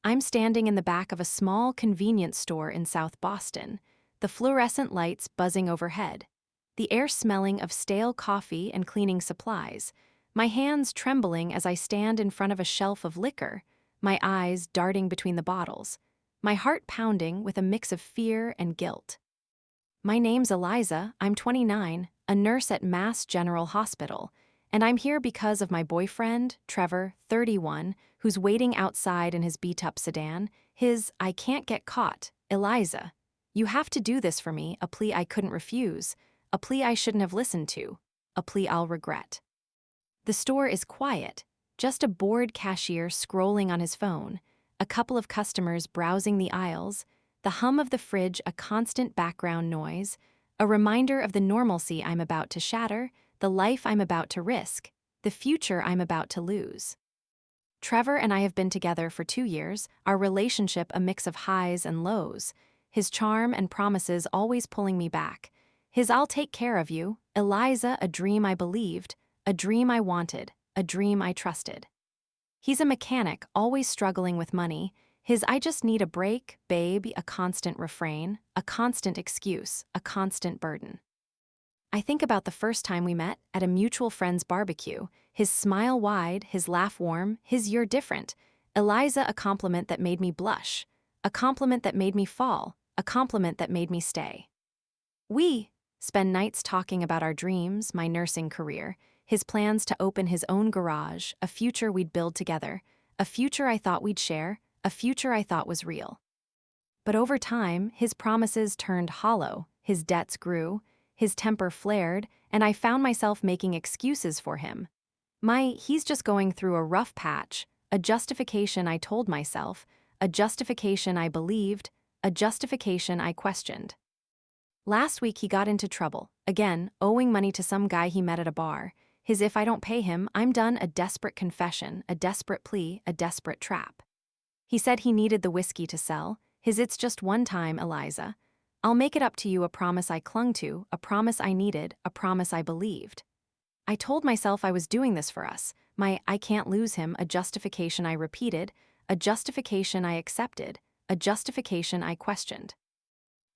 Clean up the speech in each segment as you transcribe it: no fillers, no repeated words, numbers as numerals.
I'm standing in the back of a small convenience store in South Boston, the fluorescent lights buzzing overhead, the air smelling of stale coffee and cleaning supplies, my hands trembling as I stand in front of a shelf of liquor, my eyes darting between the bottles, my heart pounding with a mix of fear and guilt. My name's Eliza, I'm 29, a nurse at Mass General Hospital, and I'm here because of my boyfriend, Trevor, 31, who's waiting outside in his beat-up sedan, his "I can't get caught, Eliza. You have to do this for me," a plea I couldn't refuse, a plea I shouldn't have listened to, a plea I'll regret. The store is quiet, just a bored cashier scrolling on his phone, a couple of customers browsing the aisles, the hum of the fridge a constant background noise, a reminder of the normalcy I'm about to shatter, the life I'm about to risk, the future I'm about to lose. Trevor and I have been together for 2 years, our relationship a mix of highs and lows, his charm and promises always pulling me back, his "I'll take care of you," Eliza a dream I believed, a dream I wanted, a dream I trusted. He's a mechanic always struggling with money, his "I just need a break, babe," a constant refrain, a constant excuse, a constant burden. I think about the first time we met at a mutual friend's barbecue, his smile wide, his laugh warm, his "you're different," Eliza a compliment that made me blush, a compliment that made me fall, a compliment that made me stay. We spend nights talking about our dreams, my nursing career, his plans to open his own garage, a future we'd build together, a future I thought we'd share, a future I thought was real. But over time, his promises turned hollow, his debts grew, his temper flared, and I found myself making excuses for him. He's just going through a rough patch, a justification I told myself, a justification I believed, a justification I questioned. Last week he got into trouble, again, owing money to some guy he met at a bar, his "if I don't pay him, I'm done," a desperate confession, a desperate plea, a desperate trap. He said he needed the whiskey to sell, his "it's just one time, Eliza. I'll make it up to you," a promise I clung to, a promise I needed, a promise I believed. I told myself I was doing this for us, my "I can't lose him," a justification I repeated, a justification I accepted, a justification I questioned.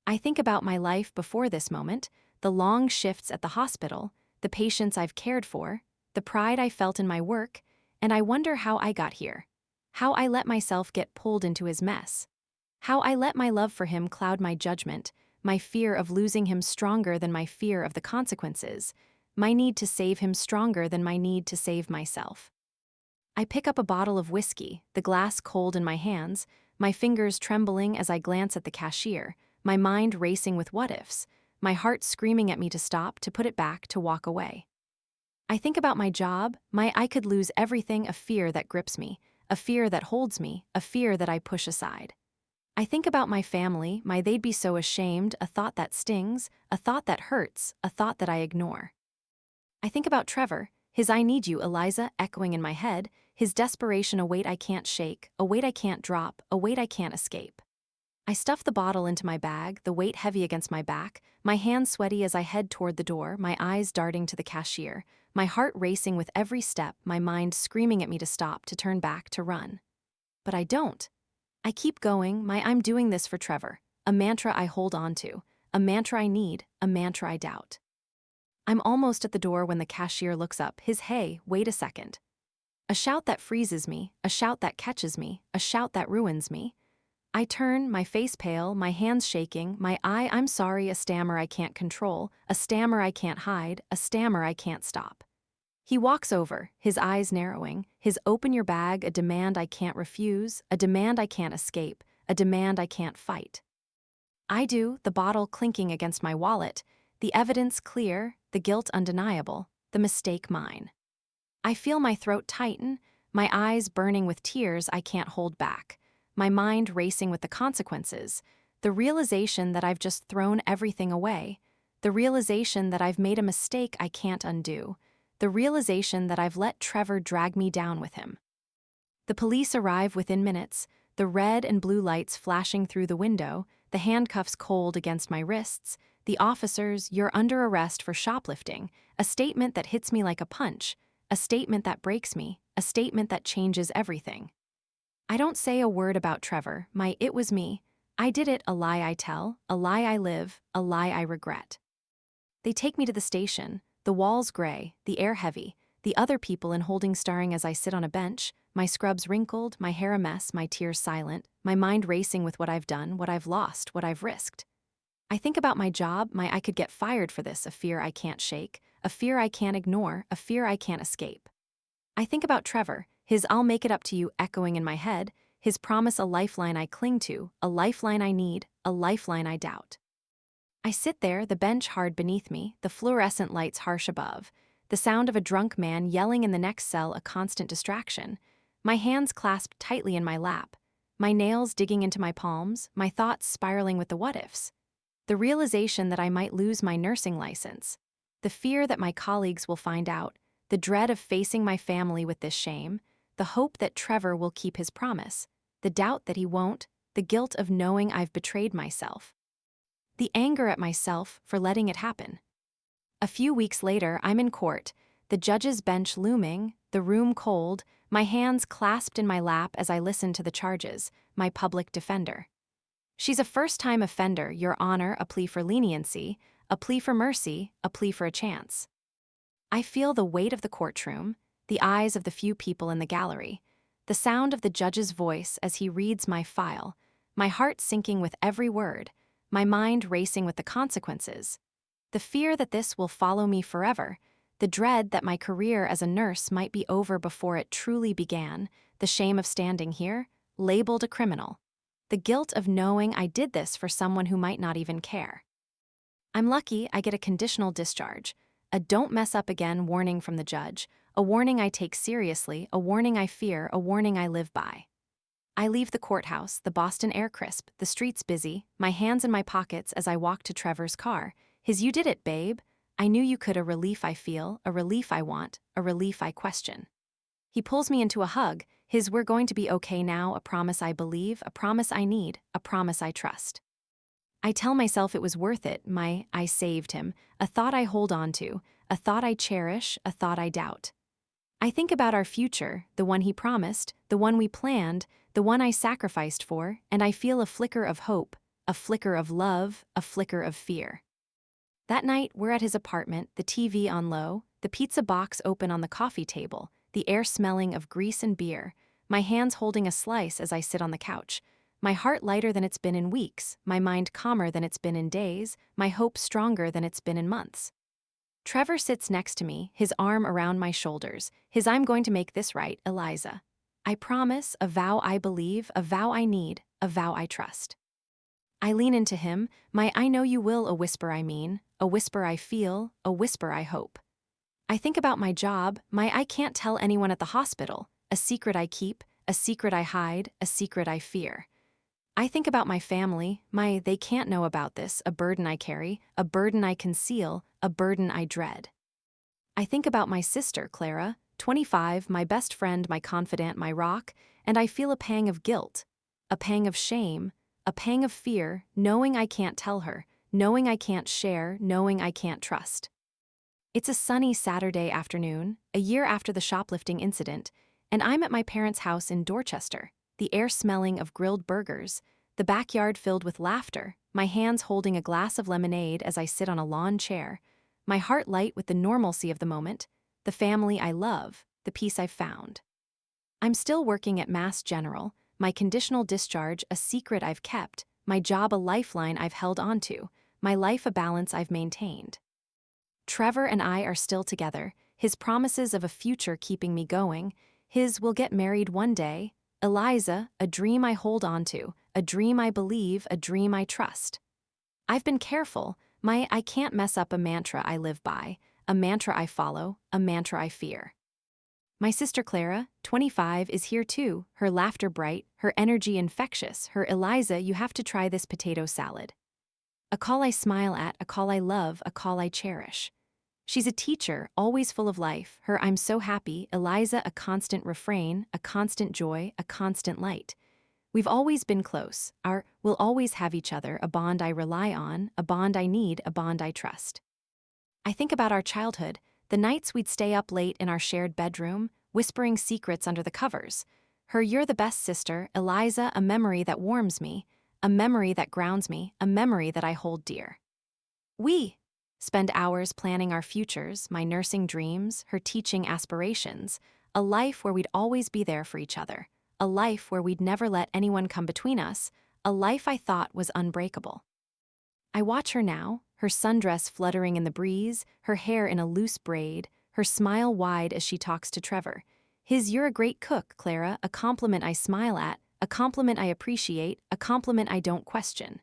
I think about my life before this moment, the long shifts at the hospital, the patients I've cared for, the pride I felt in my work, and I wonder how I got here. How I let myself get pulled into his mess. How I let my love for him cloud my judgment, my fear of losing him stronger than my fear of the consequences, my need to save him stronger than my need to save myself. I pick up a bottle of whiskey, the glass cold in my hands, my fingers trembling as I glance at the cashier, my mind racing with what-ifs, my heart screaming at me to stop, to put it back, to walk away. I think about my job, my "I could lose everything," a fear that grips me, a fear that holds me, a fear that I push aside. I think about my family, my "they'd be so ashamed," a thought that stings, a thought that hurts, a thought that I ignore. I think about Trevor, his "I need you, Eliza," echoing in my head, his desperation a weight I can't shake, a weight I can't drop, a weight I can't escape. I stuff the bottle into my bag, the weight heavy against my back, my hands sweaty as I head toward the door, my eyes darting to the cashier, my heart racing with every step, my mind screaming at me to stop, to turn back, to run. But I don't. I keep going, my "I'm doing this for Trevor," a mantra I hold on to, a mantra I need, a mantra I doubt. I'm almost at the door when the cashier looks up, his "hey, wait a second." A shout that freezes me, a shout that catches me, a shout that ruins me. I turn, my face pale, my hands shaking, my "I'm sorry," a stammer I can't control, a stammer I can't hide, a stammer I can't stop. He walks over, his eyes narrowing, his "open your bag," a demand I can't refuse, a demand I can't escape, a demand I can't fight. I do, the bottle clinking against my wallet, the evidence clear, the guilt undeniable, the mistake mine. I feel my throat tighten, my eyes burning with tears I can't hold back, my mind racing with the consequences, the realization that I've just thrown everything away, the realization that I've made a mistake I can't undo, the realization that I've let Trevor drag me down with him. The police arrive within minutes, the red and blue lights flashing through the window, the handcuffs cold against my wrists, the officers, "You're under arrest for shoplifting," a statement that hits me like a punch, a statement that breaks me, a statement that changes everything. I don't say a word about Trevor, my it was me. I did it, a lie I tell, a lie I live, a lie I regret. They take me to the station, the walls gray, the air heavy, the other people in holding staring as I sit on a bench, my scrubs wrinkled, my hair a mess, my tears silent, my mind racing with what I've done, what I've lost, what I've risked. I think about my job, my I could get fired for this, a fear I can't shake, a fear I can't ignore, a fear I can't escape. I think about Trevor, his I'll make it up to you echoing in my head, his promise a lifeline I cling to, a lifeline I need, a lifeline I doubt. I sit there, the bench hard beneath me, the fluorescent lights harsh above, the sound of a drunk man yelling in the next cell a constant distraction, my hands clasped tightly in my lap, my nails digging into my palms, my thoughts spiraling with the what-ifs. The realization that I might lose my nursing license, the fear that my colleagues will find out, the dread of facing my family with this shame, the hope that Trevor will keep his promise, the doubt that he won't, the guilt of knowing I've betrayed myself. The anger at myself for letting it happen. A few weeks later, I'm in court, the judge's bench looming, the room cold, my hands clasped in my lap as I listen to the charges, my public defender. She's a first-time offender, Your Honor, a plea for leniency, a plea for mercy, a plea for a chance. I feel the weight of the courtroom, the eyes of the few people in the gallery, the sound of the judge's voice as he reads my file, my heart sinking with every word, my mind racing with the consequences. The fear that this will follow me forever, the dread that my career as a nurse might be over before it truly began, the shame of standing here, labeled a criminal, the guilt of knowing I did this for someone who might not even care. I'm lucky I get a conditional discharge, a don't mess up again warning from the judge, a warning I take seriously, a warning I fear, a warning I live by. I leave the courthouse, the Boston air crisp, the streets busy, my hands in my pockets as I walk to Trevor's car. His "You did it, babe. I knew you could," a relief I feel, a relief I want, a relief I question. He pulls me into a hug, his "we're going to be okay now," a promise I believe, a promise I need, a promise I trust. I tell myself it was worth it, my I saved him, a thought I hold on to, a thought I cherish, a thought I doubt. I think about our future, the one he promised, the one we planned, the one I sacrificed for, and I feel a flicker of hope, a flicker of love, a flicker of fear. That night, we're at his apartment, the TV on low, the pizza box open on the coffee table, the air smelling of grease and beer, my hands holding a slice as I sit on the couch, my heart lighter than it's been in weeks, my mind calmer than it's been in days, my hope stronger than it's been in months. Trevor sits next to me, his arm around my shoulders, his "I'm going to make this right, Eliza. I promise," a vow I believe, a vow I need, a vow I trust. I lean into him, my "I know you will," a whisper I mean, a whisper I feel, a whisper I hope. I think about my job, my "I can't tell anyone at the hospital," a secret I keep, a secret I hide, a secret I fear. I think about my family, my "they can't know about this," a burden I carry, a burden I conceal, a burden I dread. I think about my sister, Clara, 25, my best friend, my confidant, my rock, and I feel a pang of guilt, a pang of shame, a pang of fear, knowing I can't tell her, knowing I can't share, knowing I can't trust. It's a sunny Saturday afternoon, a year after the shoplifting incident, and I'm at my parents' house in Dorchester, the air smelling of grilled burgers, the backyard filled with laughter, my hands holding a glass of lemonade as I sit on a lawn chair, my heart light with the normalcy of the moment, the family I love, the peace I've found. I'm still working at Mass General, my conditional discharge a secret I've kept, my job a lifeline I've held onto, my life a balance I've maintained. Trevor and I are still together, his promises of a future keeping me going, his "we'll get married one day," Eliza, a dream I hold onto, a dream I believe, a dream I trust. I've been careful, my "I can't mess up," a mantra I live by, a mantra I follow, a mantra I fear. My sister Clara, 25, is here too, her laughter bright, her energy infectious, her "Eliza, you have to try this potato salad." A call I smile at, a call I love, a call I cherish. She's a teacher, always full of life, her "I'm so happy," Eliza, a constant refrain, a constant joy, a constant light. We've always been close, our "we'll always have each other," a bond I rely on, a bond I need, a bond I trust. I think about our childhood, the nights we'd stay up late in our shared bedroom, whispering secrets under the covers, Her "you're the best sister," Eliza, a memory that warms me, a memory that grounds me, a memory that I hold dear. We spend hours planning our futures, my nursing dreams, her teaching aspirations, a life where we'd always be there for each other, a life where we'd never let anyone come between us, a life I thought was unbreakable. I watch her now, her sundress fluttering in the breeze, her hair in a loose braid, her smile wide as she talks to Trevor. His "you're a great cook, Clara," a compliment I smile at, a compliment I appreciate, a compliment I don't question.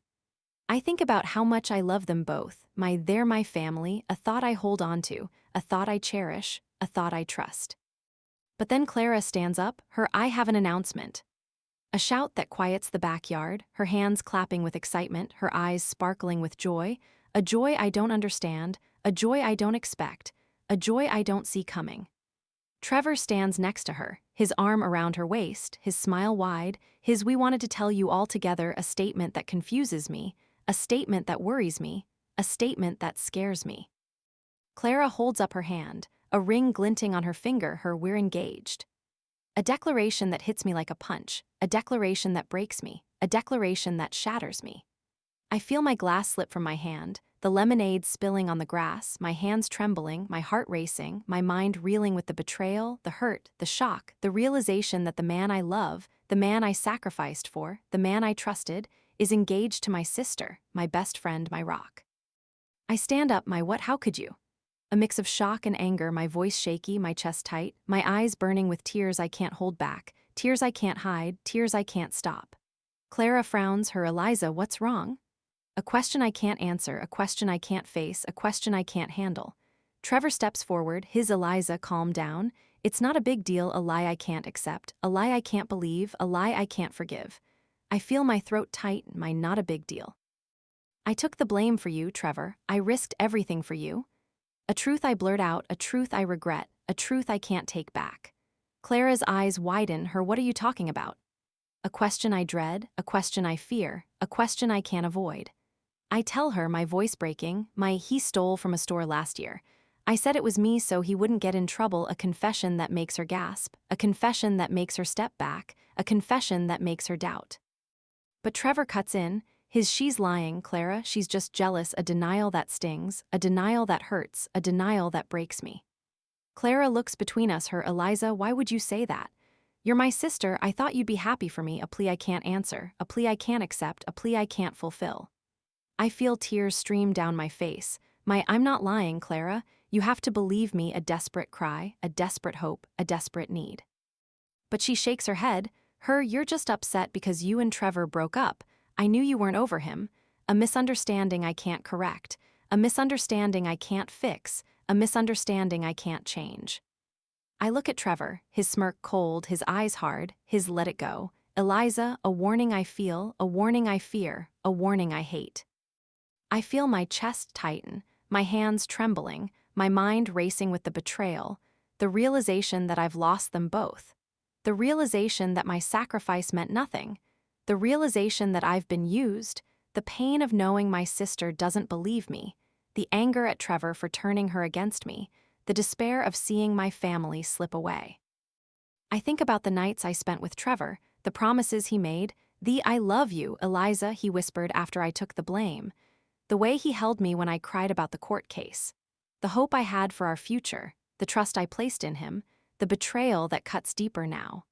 I think about how much I love them both, they're my family, a thought I hold on to, a thought I cherish, a thought I trust. But then Clara stands up, her "I have an announcement." A shout that quiets the backyard, her hands clapping with excitement, her eyes sparkling with joy, a joy I don't understand, a joy I don't expect, a joy I don't see coming. Trevor stands next to her, his arm around her waist, his smile wide, his "we wanted to tell you all together," a statement that confuses me, a statement that worries me, a statement that scares me. Clara holds up her hand, a ring glinting on her finger, her "we're engaged." A declaration that hits me like a punch, a declaration that breaks me, a declaration that shatters me. I feel my glass slip from my hand, the lemonade spilling on the grass, my hands trembling, my heart racing, my mind reeling with the betrayal, the hurt, the shock, the realization that the man I love, the man I sacrificed for, the man I trusted, is engaged to my sister, my best friend, my rock. I stand up, my "what, how could you?" A mix of shock and anger, my voice shaky, my chest tight, my eyes burning with tears I can't hold back, tears I can't hide, tears I can't stop. Clara frowns, her "Eliza, what's wrong?" A question I can't answer, a question I can't face, a question I can't handle. Trevor steps forward, his "Eliza, calm down. It's not a big deal, a lie I can't accept, a lie I can't believe, a lie I can't forgive." I feel my throat tight, my "not a big deal." "I took the blame for you, Trevor. I risked everything for you. A truth I blurt out, a truth I regret, a truth I can't take back." Clara's eyes widen, her "what are you talking about?" A question I dread, a question I fear, a question I can't avoid. I tell her, my voice breaking, "he stole from a store last year. I said it was me so he wouldn't get in trouble," a confession that makes her gasp, a confession that makes her step back, a confession that makes her doubt. But Trevor cuts in, his "she's lying, Clara, she's just jealous," a denial that stings, a denial that hurts, a denial that breaks me. Clara looks between us, her "Eliza, why would you say that? You're my sister, I thought you'd be happy for me," a plea I can't answer, a plea I can't accept, a plea I can't fulfill. I feel tears stream down my face, "I'm not lying, Clara, you have to believe me," a desperate cry, a desperate hope, a desperate need. But she shakes her head, her "you're just upset because you and Trevor broke up. I knew you weren't over him. A misunderstanding I can't correct, a misunderstanding I can't fix, a misunderstanding I can't change." I look at Trevor, his smirk cold, his eyes hard, his "let it go." "Eliza, a warning I feel, a warning I fear, a warning I hate." I feel my chest tighten, my hands trembling, my mind racing with the betrayal, the realization that I've lost them both, the realization that my sacrifice meant nothing, the realization that I've been used, the pain of knowing my sister doesn't believe me, the anger at Trevor for turning her against me, the despair of seeing my family slip away. I think about the nights I spent with Trevor, the promises he made, the "I love you, Eliza," he whispered after I took the blame, the way he held me when I cried about the court case, the hope I had for our future, the trust I placed in him, the betrayal that cuts deeper now.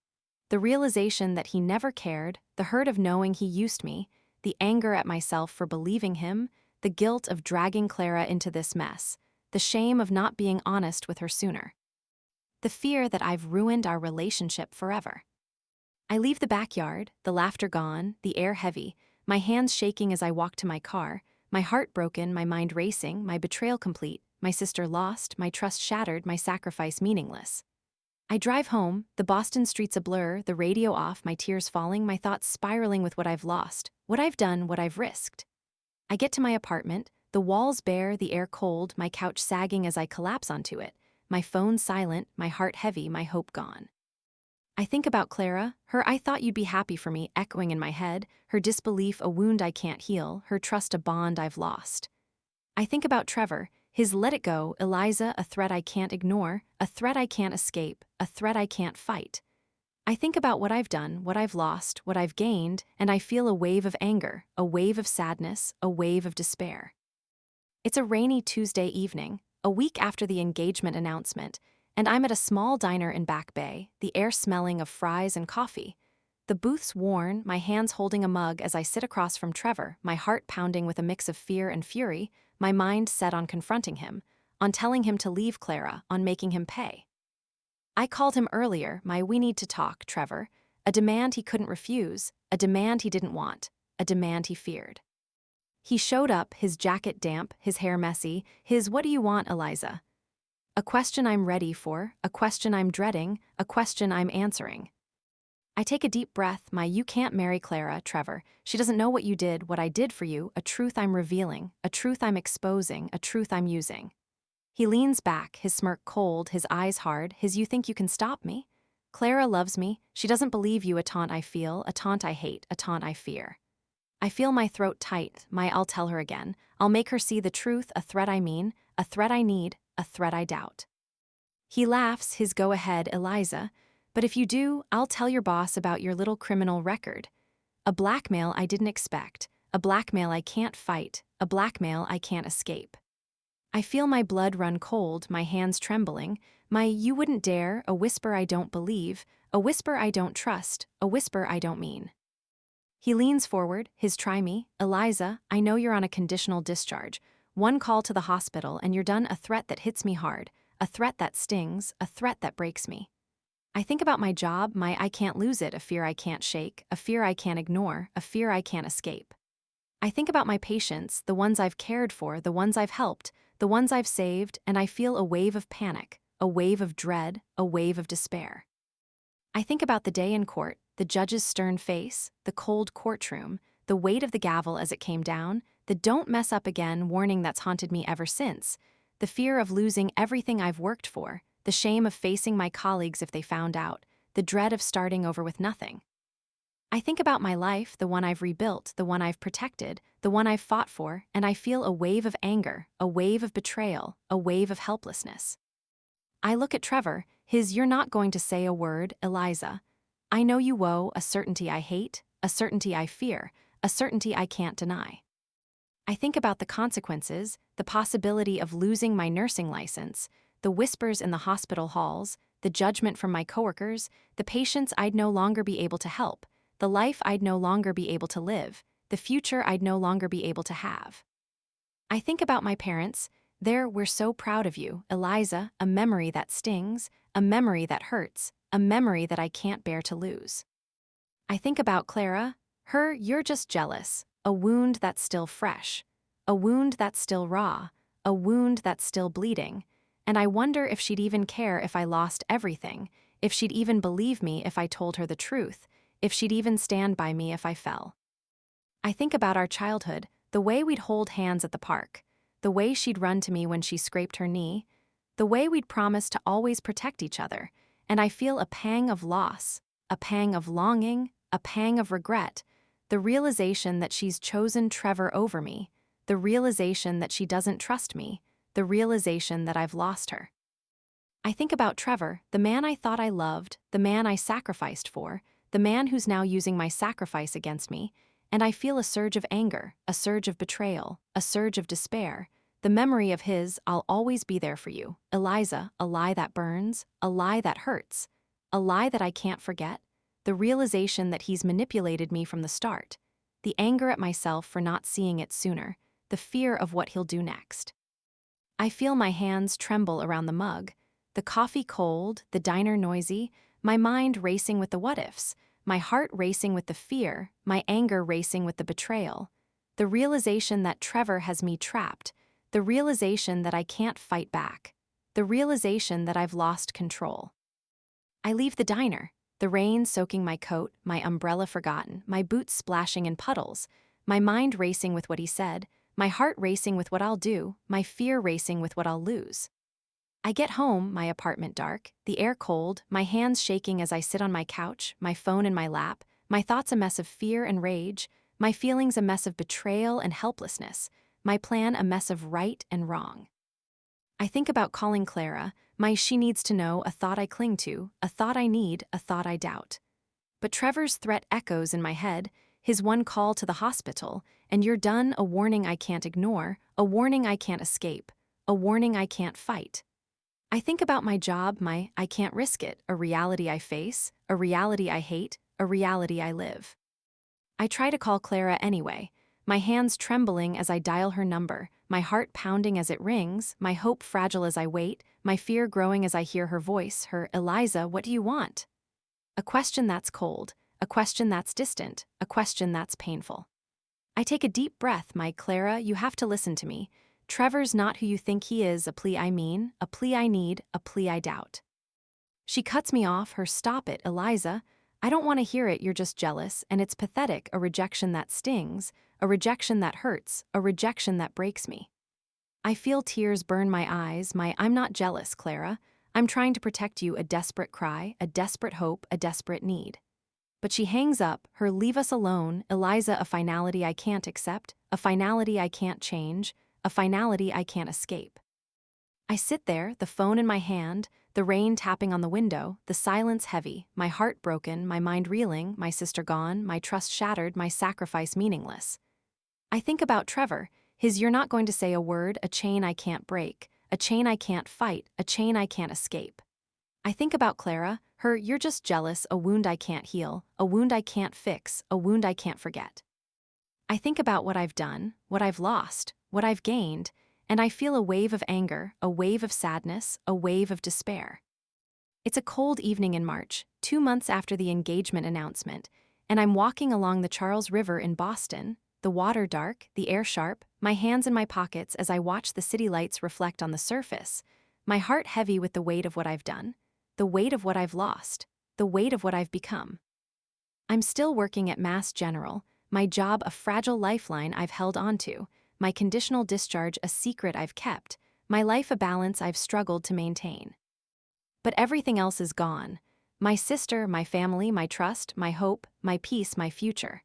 The realization that he never cared, the hurt of knowing he used me, the anger at myself for believing him, the guilt of dragging Clara into this mess, the shame of not being honest with her sooner. The fear that I've ruined our relationship forever. I leave the backyard, the laughter gone, the air heavy, my hands shaking as I walk to my car, my heart broken, my mind racing, my betrayal complete, my sister lost, my trust shattered, my sacrifice meaningless. I drive home, the Boston streets a blur, the radio off, my tears falling, my thoughts spiraling with what I've lost, what I've done, what I've risked. I get to my apartment, the walls bare, the air cold, my couch sagging as I collapse onto it, my phone silent, my heart heavy, my hope gone. I think about Clara, her "I thought you'd be happy for me" echoing in my head, her disbelief a wound I can't heal, her trust a bond I've lost. I think about Trevor, his "let it go, Eliza," a threat I can't ignore, a threat I can't escape, a threat I can't fight. I think about what I've done, what I've lost, what I've gained, and I feel a wave of anger, a wave of sadness, a wave of despair. It's a rainy Tuesday evening, a week after the engagement announcement, and I'm at a small diner in Back Bay, the air smelling of fries and coffee. The booth's worn, my hands holding a mug as I sit across from Trevor, my heart pounding with a mix of fear and fury, my mind set on confronting him, on telling him to leave Clara, on making him pay. I called him earlier, my "we need to talk, Trevor," a demand he couldn't refuse, a demand he didn't want, a demand he feared. He showed up, his jacket damp, his hair messy, his "what do you want, Eliza?" A question I'm ready for, a question I'm dreading, a question I'm answering. I take a deep breath, my "you can't marry Clara, Trevor. She doesn't know what you did, what I did for you, a truth I'm revealing, a truth I'm exposing, a truth I'm using." He leans back, his smirk cold, his eyes hard, his "you think you can stop me? Clara loves me, she doesn't believe you," a taunt I feel, a taunt I hate, a taunt I fear. I feel my throat tight, my "I'll tell her again, I'll make her see the truth," a threat I mean, a threat I need, a threat I doubt. He laughs, his "go ahead, Eliza, but if you do, I'll tell your boss about your little criminal record." A blackmail I didn't expect, a blackmail I can't fight, a blackmail I can't escape. I feel my blood run cold, my hands trembling, my "you wouldn't dare," a whisper I don't believe, a whisper I don't trust, a whisper I don't mean. He leans forward, his "try me, Eliza, I know you're on a conditional discharge. One call to the hospital and you're done," a threat that hits me hard, a threat that stings, a threat that breaks me. I think about my job, my "I can't lose it," a fear I can't shake, a fear I can't ignore, a fear I can't escape. I think about my patients, the ones I've cared for, the ones I've helped, the ones I've saved, and I feel a wave of panic, a wave of dread, a wave of despair. I think about the day in court, the judge's stern face, the cold courtroom, the weight of the gavel as it came down, the "don't mess up again" warning that's haunted me ever since, the fear of losing everything I've worked for, the shame of facing my colleagues if they found out, the dread of starting over with nothing. I think about my life, the one I've rebuilt, the one I've protected, the one I've fought for, and I feel a wave of anger, a wave of betrayal, a wave of helplessness. I look at Trevor, his "you're not going to say a word, Eliza. I know you woe," a certainty I hate, a certainty I fear, a certainty I can't deny. I think about the consequences, the possibility of losing my nursing license, the whispers in the hospital halls, the judgment from my coworkers, the patients I'd no longer be able to help, the life I'd no longer be able to live, the future I'd no longer be able to have. I think about my parents, their "we're so proud of you, Eliza," a memory that stings, a memory that hurts, a memory that I can't bear to lose. I think about Clara, her "you're just jealous," a wound that's still fresh, a wound that's still raw, a wound that's still bleeding, and I wonder if she'd even care if I lost everything, if she'd even believe me if I told her the truth, if she'd even stand by me if I fell. I think about our childhood, the way we'd hold hands at the park, the way she'd run to me when she scraped her knee, the way we'd promise to always protect each other, and I feel a pang of loss, a pang of longing, a pang of regret, the realization that she's chosen Trevor over me, the realization that she doesn't trust me, the realization that I've lost her. I think about Trevor, the man I thought I loved, the man I sacrificed for, the man who's now using my sacrifice against me, and I feel a surge of anger, a surge of betrayal, a surge of despair, the memory of his "I'll always be there for you, Eliza," a lie that burns, a lie that hurts, a lie that I can't forget, the realization that he's manipulated me from the start, the anger at myself for not seeing it sooner, the fear of what he'll do next. I feel my hands tremble around the mug, the coffee cold, the diner noisy, my mind racing with the what-ifs, my heart racing with the fear, my anger racing with the betrayal, the realization that Trevor has me trapped, the realization that I can't fight back, the realization that I've lost control. I leave the diner, the rain soaking my coat, my umbrella forgotten, my boots splashing in puddles, my mind racing with what he said, my heart racing with what I'll do, my fear racing with what I'll lose. I get home, my apartment dark, the air cold, my hands shaking as I sit on my couch, my phone in my lap, my thoughts a mess of fear and rage, my feelings a mess of betrayal and helplessness, my plan a mess of right and wrong. I think about calling Clara, my "she needs to know," a thought I cling to, a thought I need, a thought I doubt. But Trevor's threat echoes in my head, his one call to the hospital, and you're done, a warning I can't ignore, a warning I can't escape, a warning I can't fight. I think about my job, my I can't risk it, a reality I face, a reality I hate, a reality I live. I try to call Clara anyway, my hands trembling as I dial her number, my heart pounding as it rings, my hope fragile as I wait, my fear growing as I hear her voice, her Eliza, what do you want? A question that's cold, a question that's distant, a question that's painful. I take a deep breath, my Clara, you have to listen to me. Trevor's not who you think he is, a plea I mean, a plea I need, a plea I doubt. She cuts me off, her stop it, Eliza. I don't want to hear it, you're just jealous, and it's pathetic, a rejection that stings, a rejection that hurts, a rejection that breaks me. I feel tears burn my eyes, my I'm not jealous, Clara. I'm trying to protect you, a desperate cry, a desperate hope, a desperate need. But she hangs up, her leave us alone, Eliza, a finality I can't accept, a finality I can't change, a finality I can't escape. I sit there, the phone in my hand, the rain tapping on the window, the silence heavy, my heart broken, my mind reeling, my sister gone, my trust shattered, my sacrifice meaningless. I think about Trevor, his you're not going to say a word, a chain I can't break, a chain I can't fight, a chain I can't escape. I think about Clara, her you're just jealous, a wound I can't heal, a wound I can't fix, a wound I can't forget. I think about what I've done, what I've lost, what I've gained, and I feel a wave of anger, a wave of sadness, a wave of despair. It's a cold evening in March, 2 months after the engagement announcement, and I'm walking along the Charles River in Boston, the water dark, the air sharp, my hands in my pockets as I watch the city lights reflect on the surface, my heart heavy with the weight of what I've done, the weight of what I've lost, the weight of what I've become. I'm still working at Mass General, my job a fragile lifeline I've held onto, my conditional discharge a secret I've kept, my life a balance I've struggled to maintain. But everything else is gone. My sister, my family, my trust, my hope, my peace, my future.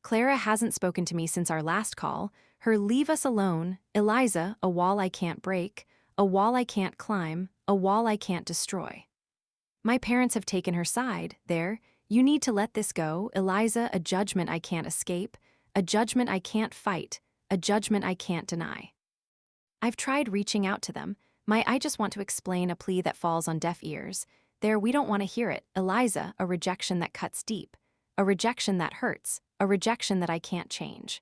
Clara hasn't spoken to me since our last call, her leave us alone, Eliza, a wall I can't break, a wall I can't climb, a wall I can't destroy. My parents have taken her side, there, you need to let this go, Eliza, a judgment I can't escape, a judgment I can't fight, a judgment I can't deny. I've tried reaching out to them, I just want to explain a plea that falls on deaf ears. There, we don't want to hear it, Eliza, a rejection that cuts deep, a rejection that hurts, a rejection that I can't change.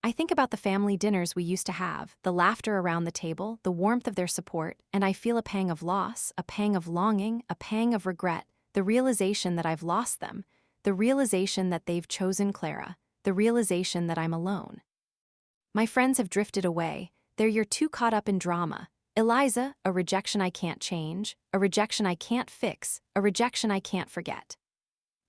I think about the family dinners we used to have, the laughter around the table, the warmth of their support, and I feel a pang of loss, a pang of longing, a pang of regret, the realization that I've lost them, the realization that they've chosen Clara, the realization that I'm alone. My friends have drifted away, you're too caught up in drama. Eliza, a rejection I can't change, a rejection I can't fix, a rejection I can't forget.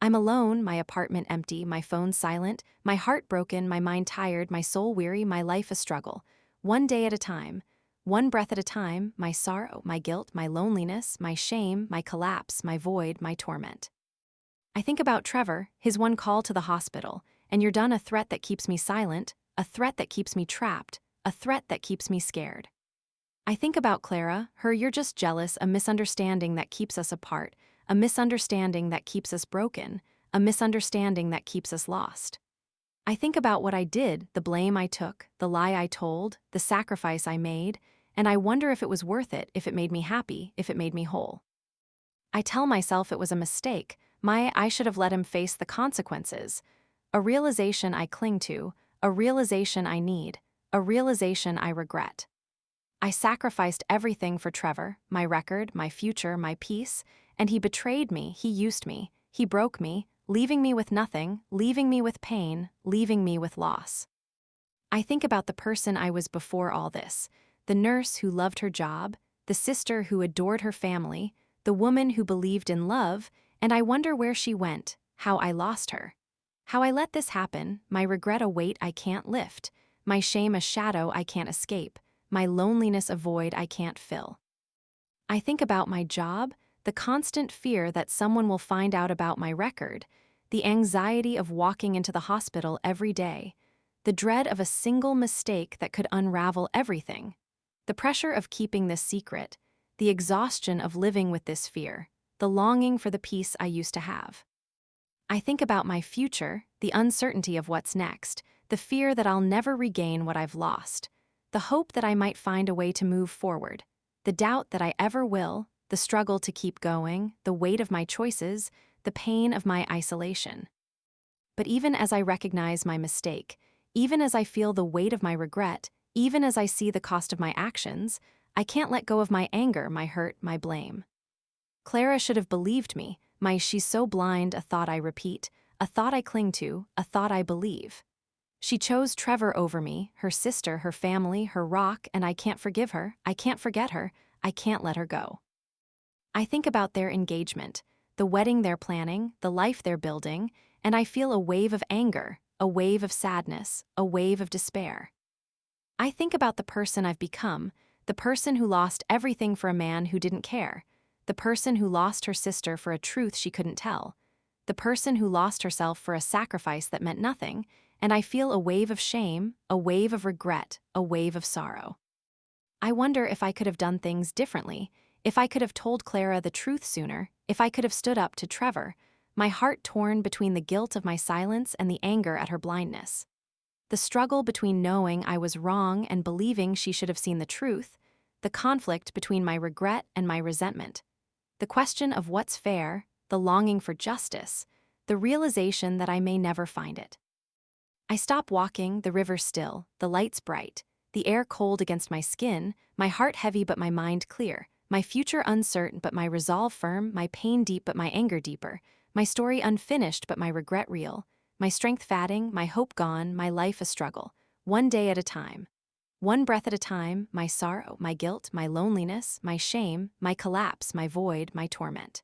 I'm alone, my apartment empty, my phone silent, my heart broken, my mind tired, my soul weary, my life a struggle. One day at a time, one breath at a time, my sorrow, my guilt, my loneliness, my shame, my collapse, my void, my torment. I think about Trevor, his one call to the hospital, and you're done, a threat that keeps me silent, a threat that keeps me trapped, a threat that keeps me scared. I think about Clara, her you're just jealous, a misunderstanding that keeps us apart, a misunderstanding that keeps us broken, a misunderstanding that keeps us lost. I think about what I did, the blame I took, the lie I told, the sacrifice I made, and I wonder if it was worth it, if it made me happy, if it made me whole. I tell myself it was a mistake, I should have let him face the consequences. A realization I cling to, a realization I need, a realization I regret. I sacrificed everything for Trevor, my record, my future, my peace, and he betrayed me, he used me, he broke me, leaving me with nothing, leaving me with pain, leaving me with loss. I think about the person I was before all this, the nurse who loved her job, the sister who adored her family, the woman who believed in love, and I wonder where she went, how I lost her. How I let this happen, my regret a weight I can't lift, my shame a shadow I can't escape, my loneliness a void I can't fill. I think about my job, the constant fear that someone will find out about my record, the anxiety of walking into the hospital every day, the dread of a single mistake that could unravel everything, the pressure of keeping this secret, the exhaustion of living with this fear, the longing for the peace I used to have. I think about my future, the uncertainty of what's next, the fear that I'll never regain what I've lost, the hope that I might find a way to move forward, the doubt that I ever will, the struggle to keep going, the weight of my choices, the pain of my isolation. But even as I recognize my mistake, even as I feel the weight of my regret, even as I see the cost of my actions, I can't let go of my anger, my hurt, my blame. Clara should have believed me, my she's so blind, a thought I repeat, a thought I cling to, a thought I believe. She chose Trevor over me, her sister, her family, her rock, and I can't forgive her, I can't forget her, I can't let her go. I think about their engagement, the wedding they're planning, the life they're building, and I feel a wave of anger, a wave of sadness, a wave of despair. I think about the person I've become, the person who lost everything for a man who didn't care, the person who lost her sister for a truth she couldn't tell, the person who lost herself for a sacrifice that meant nothing, and I feel a wave of shame, a wave of regret, a wave of sorrow. I wonder if I could have done things differently, if I could have told Clara the truth sooner, if I could have stood up to Trevor, my heart torn between the guilt of my silence and the anger at her blindness. The struggle between knowing I was wrong and believing she should have seen the truth, the conflict between my regret and my resentment. The question of what's fair, the longing for justice, the realization that I may never find it. I stop walking, the river still, the lights bright, the air cold against my skin, my heart heavy but my mind clear, my future uncertain but my resolve firm, my pain deep but my anger deeper, my story unfinished but my regret real, my strength fading, my hope gone, my life a struggle, one day at a time. One breath at a time, my sorrow, my guilt, my loneliness, my shame, my collapse, my void, my torment.